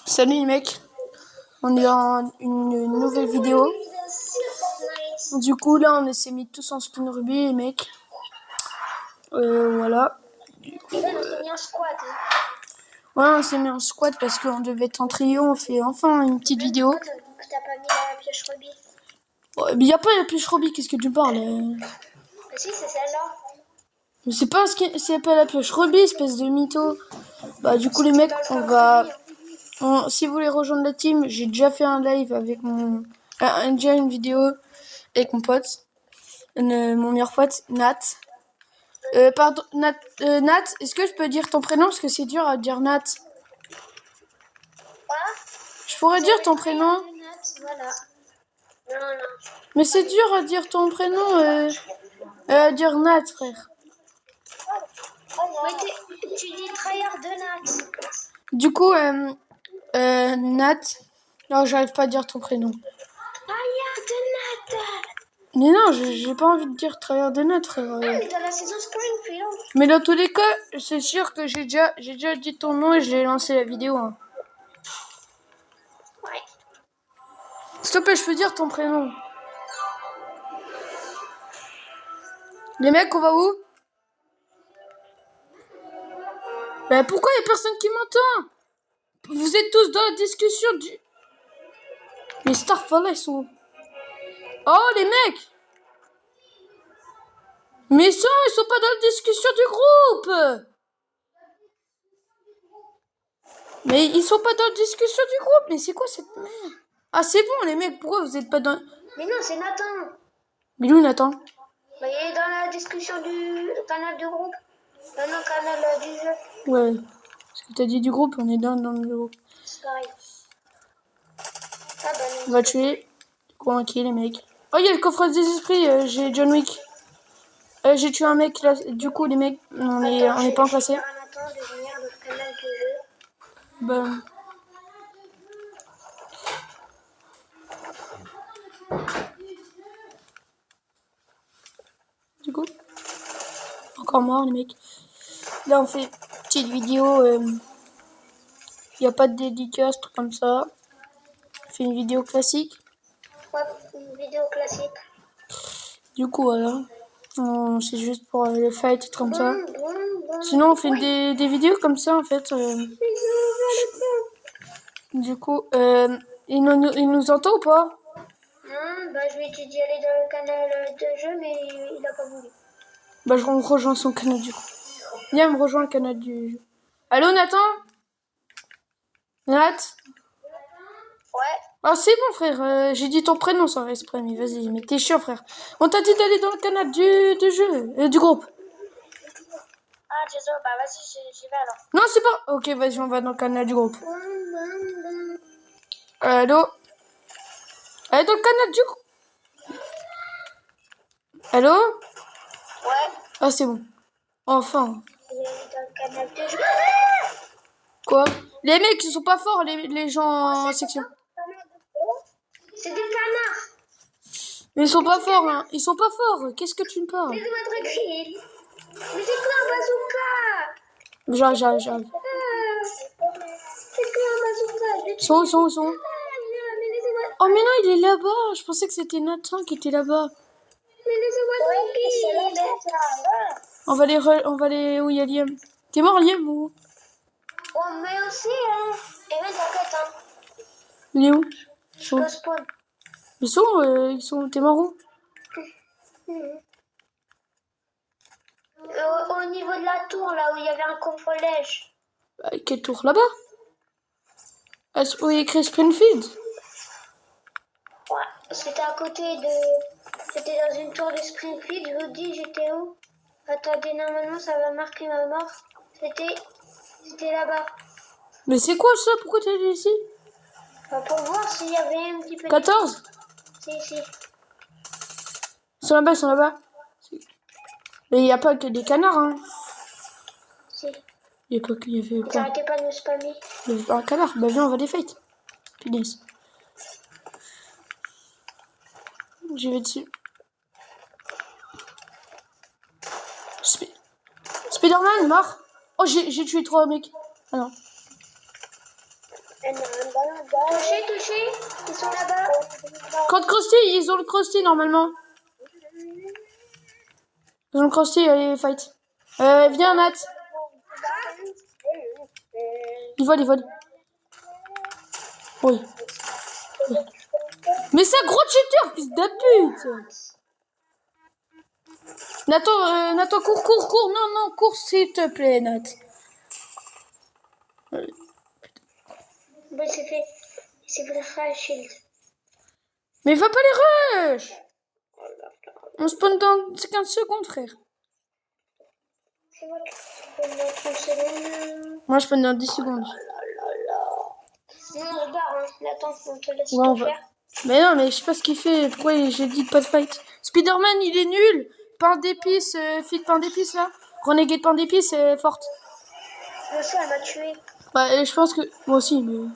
Salut les mecs, on est dans une nouvelle vidéo. Du coup là on s'est mis tous en spin rubis les mecs. Voilà. Ouais, on s'est mis en squat parce qu'on devait être en trio, on fait enfin une petite vidéo. Pourquoi t'as pas mis la pioche rubis? Mais y a pas la pioche rubis, qu'est-ce que tu parles Bah si, c'est celle-là. Mais c'est pas c'est pas la pioche rubis, espèce de mytho. Bah du coup les mecs, on va... si vous voulez rejoindre la team, j'ai déjà fait un live avec déjà une vidéo avec mon pote, mon meilleur pote, Nat. Pardon, Nat, est-ce que je peux dire ton prénom parce que c'est dur à dire Nat. Quoi? Je pourrais dire ton prénom. Voilà. Non. Mais c'est dur à dire ton prénom, à dire Nat, frère. Mais tu dis tryhard de Nat. Du coup, Nat. Non, j'arrive pas à dire ton prénom. Tryhard de Nat. Mais non, j'ai pas envie de dire tryhard de Nat, frère. Mais dans la saison Springfield. Mais dans tous les cas, c'est sûr que j'ai déjà dit ton nom et j'ai lancé la vidéo. Hein. Ouais. S'il te plaît, je peux dire ton prénom. Les mecs, on va où? Bah pourquoi y a personne qui m'entend? Vous êtes tous dans la discussion du... Les Starfall, ils sont... Oh, les mecs! Mais ils sont pas dans la discussion du groupe! Mais ils sont pas dans la discussion du groupe! Mais c'est quoi cette merde? Ah, c'est bon, les mecs, pourquoi vous êtes pas dans... Mais non, c'est Nathan. Mais où, Nathan? Bah, il est dans la discussion du canal du groupe. Non, canal du jeu. Ouais. Parce que t'as dit du groupe, on est dans le groupe. C'est pareil. Ah bah non. On va tuer. Convaincu, les mecs. Oh, il y a le coffre des esprits, j'ai John Wick. J'ai tué un mec, là. Du coup, les mecs, on est pas en classé. Nathan de venir le canal du jeu. Bah... Du coup, encore mort les mecs. Là on fait une petite vidéo, y a pas de dédicace, truc comme ça. On fait une vidéo classique. Ouais, une vidéo classique. Du coup voilà, c'est juste pour le fight et tout comme ça. Sinon on fait des vidéos comme ça en fait. Du coup, il nous entend ou pas? Non, bah je lui ai dit d'y aller dans le canal de jeu, mais il a pas voulu. Bah je rejoins son canal du coup. Viens me rejoindre le canal du jeu. Allô Nathan? Nat? Ouais. Ah c'est bon frère, j'ai dit ton prénom sans exprès, mais vas-y, mais t'es chiant frère. On t'a dit d'aller dans le canal du jeu, du groupe. Ah désolé, bah vas-y, j'y vais alors. Non c'est pas... Ok vas-y, on va dans le canal du groupe. Allô? Allez dans le canal du groupe. Allô? Ouais. Ah c'est bon. Enfin. Il est dans le canal de jeu. Quoi? Les mecs ils sont pas forts, les gens en section. C'est des canards. Mais ils sont pas forts, hein. Ils sont pas forts. Qu'est-ce que tu me parles? Laissez-moi tranquille. Mais c'est quoi un bazooka? J'arrive. C'est quoi un bazooka? Ils sont où? Mais laissez-moi. Oh mais non, il est là-bas. Je pensais que c'était Nathan qui était là-bas. Mais laissez-moi tranquille. On va aller où il y a Liam. T'es mort Liam ou? Oh mais aussi hein. Et même t'inquiète hein. Il est où? Je peux spawn. Ils sont... T'es mort où? Au niveau de la tour, là où il y avait un coffre-lège. Quel tour? Là-bas? Où il y a écrit Springfield? Ouais, c'était à côté de... C'était dans une tour de Springfield, je vous dis, j'étais où? Attendez, normalement, ça va marquer ma mort. C'était là-bas. Mais c'est quoi ça? Pourquoi t'es allé ici? Bah, pour voir s'il y avait un petit peu... 14? Si. Ils sont là-bas. Mais il n'y a pas que des canards, hein. Si. Il y avait Vous quoi? arrêtez pas de me spammer. Il y avait pas un canard. Bah viens, on va les fight. Punaise. J'y vais dessus. Spider-Man, mort. Oh, j'ai tué 3 mecs. Ah non. Touché, touché. Ils sont là-bas. Contre Krusty, ils ont le Krusty normalement. Ils ont le Krusty, allez, fight. Viens, Nat. Ils volent, ils volent. Oui. Mais c'est un gros cheater, fils de pute. Nathan, cours. Non, cours, s'il te plaît, Nat. Bon, c'est fait. C'est vrai, shield. Mais va pas les rush. On spawn dans 15 secondes, frère. C'est vrai. Je peux mettre une seconde. Moi, je spawn dans 10 secondes. Non, regarde, hein. Nathan, on te laisse Ouais, on tout va. faire. Mais non, mais je sais pas ce qu'il fait. Pourquoi j'ai dit pas de fight? Spider-Man, il est nul. Pain d'épices, fille de pain d'épices, là. Renegade pain d'épices, c'est forte. Le soir, elle m'a tué. Bah, je pense que... Moi aussi, mais...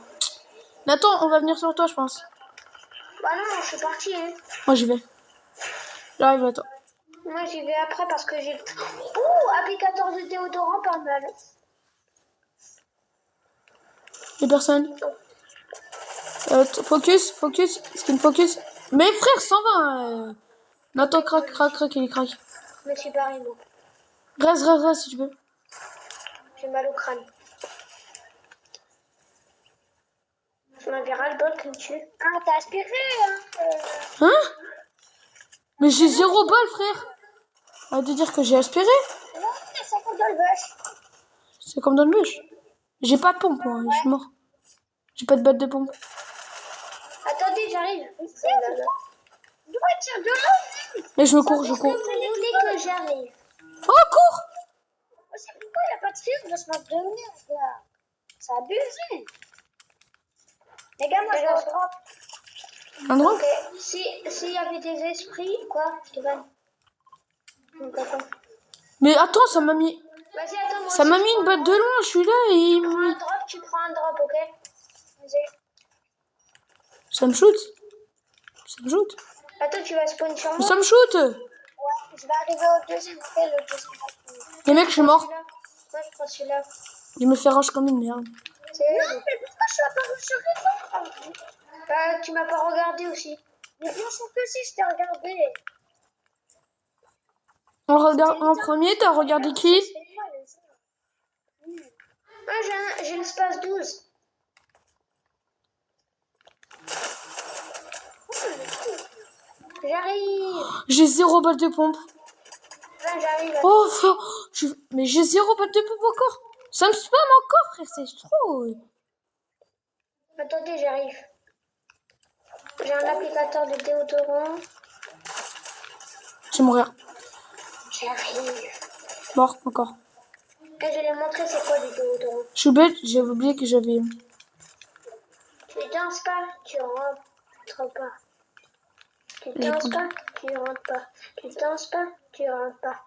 Nathan, on va venir sur toi, je pense. Bah non, je suis partie, hein. Moi, j'y vais. J'arrive à toi. Moi, j'y vais après parce que j'ai... Ouh, applicateur de déodorant, pas mal. Y'a personne. Focus. Skin focus. Mais frère, 120. Nathan, crac, il est crack. Je me suis barré, moi. Reste, si tu veux. J'ai mal au crâne. Je m'avais ras-le-bol que tu... Ah, t'as aspiré, hein. Hein? Mais j'ai 0 balle, frère. Arrête de dire que j'ai aspiré. Non, c'est comme dans le bush. C'est comme dans le bush. J'ai pas de pompe, moi. Je suis mort. J'ai pas de batte de pompe. Attendez, j'arrive. Pourquoi tu de là? Mais je cours. Vous voulez que j'arrive? Oh, cours! C'est pourquoi il n'y a pas de fil de ce match de merde, là? C'est abusé. Les gars, moi, je vais au drop. Un drop? Ok. S'il y avait des esprits, quoi, je te vanne. Donc, attends. Mais attends, ça m'a mis... Vas-y, attends, moi Ça aussi, m'a mis une batte de loin, je suis là et... Tu prends un drop, ok? Vas-y. Ça me shoot. Attends, tu vas spawn sur Mais moi? ça me shoot. Ouais, je vais arriver au deuxième, après le deuxième. Les mecs, je suis mort. Moi, je prends celui-là. Il me fait rage comme une merde. Non, mais pourquoi je suis apparu sur les autres? Bah, tu m'as pas regardé aussi. Mais bien sûr que si, je t'ai regardé. En premier, t'as regardé qui? Ah, j'ai l'espace 12. J'arrive. J'ai 0 balle de pompe. Là, j'arrive. Oh, frère. Mais j'ai 0 balle de pompe encore. Ça me spam encore, frère. C'est trop. Attendez, j'arrive. J'ai un applicateur de déodorant. Je vais mourir. J'arrive. Mort, encore. Et je vais montrer c'est quoi du déodorant. Je suis bête, j'avais oublié que j'avais... Tu danses pas, tu rentres pas. Tu danses pas, tu rentres pas. Tu danses pas, tu rentres pas.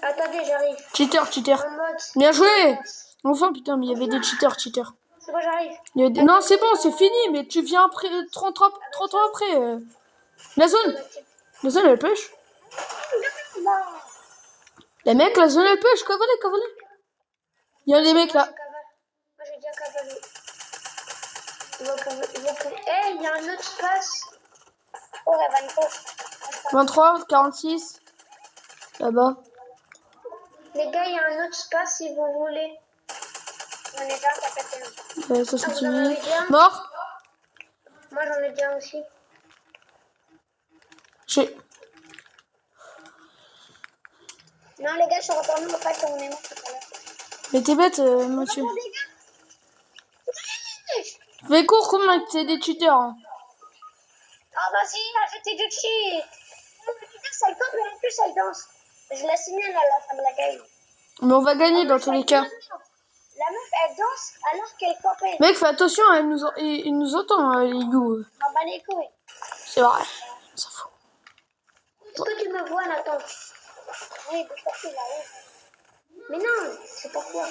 Attendez, j'arrive. Cheater. En mode... Bien joué. Enfin, putain, mais il y avait des cheaters. C'est bon, j'arrive. Non, c'est bon, c'est fini, mais tu viens après, 30 ans après. La zone, elle push. Les mecs, la zone, elle push. Cavalé. Il y a des mecs là. Moi, j'ai déjà cavalé. Eh, il y a un autre espace. Oh, la 23, 46. Là-bas. Les gars, il y a un autre espace si vous voulez. J'en ai déjà un. Ça c'est vous en avez déjà? Mort. Moi, j'en ai déjà aussi. Non, les gars, je suis retournée au fait on est mort tout à l'heure. Mais t'es bête, monsieur. Mais cours, comment c'est des cheaters hein. Ah, vas-y, arrêtez de cheat. Ça le campe, mais en plus, elle danse. Je la signale à la fin de la game. Mais on va gagner dans tous les cas. La meuf, elle danse alors qu'elle campe. Mec, fais attention, il nous entend, les you. On va les couilles. C'est vrai, ça fout. Est-ce que tu me vois, Nathan? Oui, parce que là, oui. Mais non, c'est pourquoi.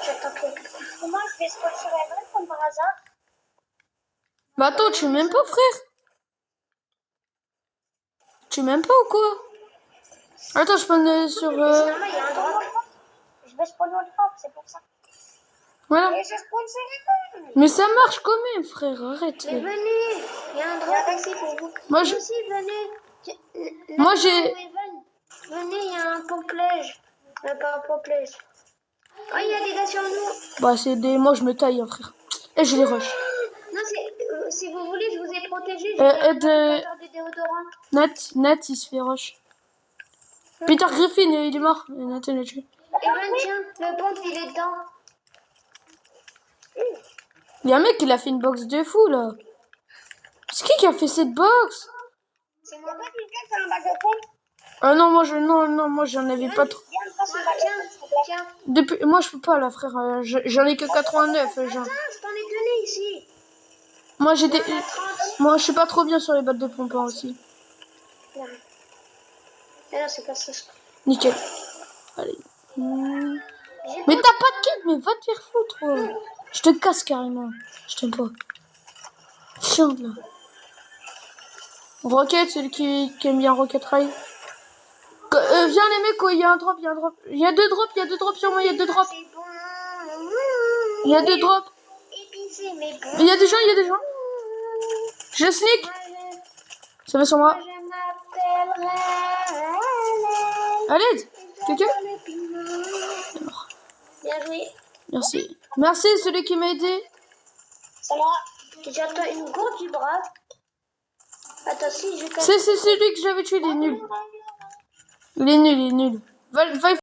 J'attends qu'il y ait quelqu'un. Comment je vais spot sur Evan comme par hasard? Bah attends, tu m'aimes pas, frère? Tu m'aimes pas ou quoi? Attends, je spawn sur... C'est normal, il y a un drop. Je vais spawn au drop, c'est pour ça. Voilà. Et je sponsorise. Mais ça marche quand même, frère, arrête. Mais venez, il y a un drop ici pour vous. Moi, Moi je- aussi, venez. Moi, j'ai- Venez, il y a un pomplège. Pas un pomplège. Oh, il y a des gars sur nous. Bah, c'est des... Moi, je me taille, hein, frère. Et je les rush. Non, si vous voulez, je vous ai protégé. Aide... J'ai des déodorants. Nat, il se fait rush. Peter Griffin, il est mort. Et Nathan l'a tué. Evan, tiens, le pompe, il est dedans. Il y a un mec qui a fait une box de fou, là. C'est qui a fait cette box? C'est moi pas quelqu'un qui a un bac de pompe. Ah non, moi j'en avais pas trop. Viens, passe le bac de pompe, s'il te plaît. Tiens. Depuis... Moi je peux pas là, frère. J'en ai que 89. Genre. Attends, je t'en ai donné ici. Moi j'ai des... Il y en a 30. Moi je suis pas trop bien sur les battes de pompe hein, aussi. Non. Ah non, c'est pas ça. Nickel. Allez. Mais t'as pas de kit, mais va te faire foutre. Je te casse carrément. Je t'aime pas. Chiant là. Rocket, celui qui aime bien Rocket Rail. Viens les mecs, il y a un drop, il y a un drop. Il y a deux drops sur moi, il y a deux drops. C'est bon. Il y a deux drops. Épicé, mais bon. Il y a des gens. Je sneak. Ça va sur moi. Je m'appellerai Allez, quelqu'un. Bien joué. Merci. Merci celui qui m'a aidé. C'est moi. J'attends une gourde du bras. Attends, si je casse. C'est celui que j'avais tué, il est nul. Il est nul. Va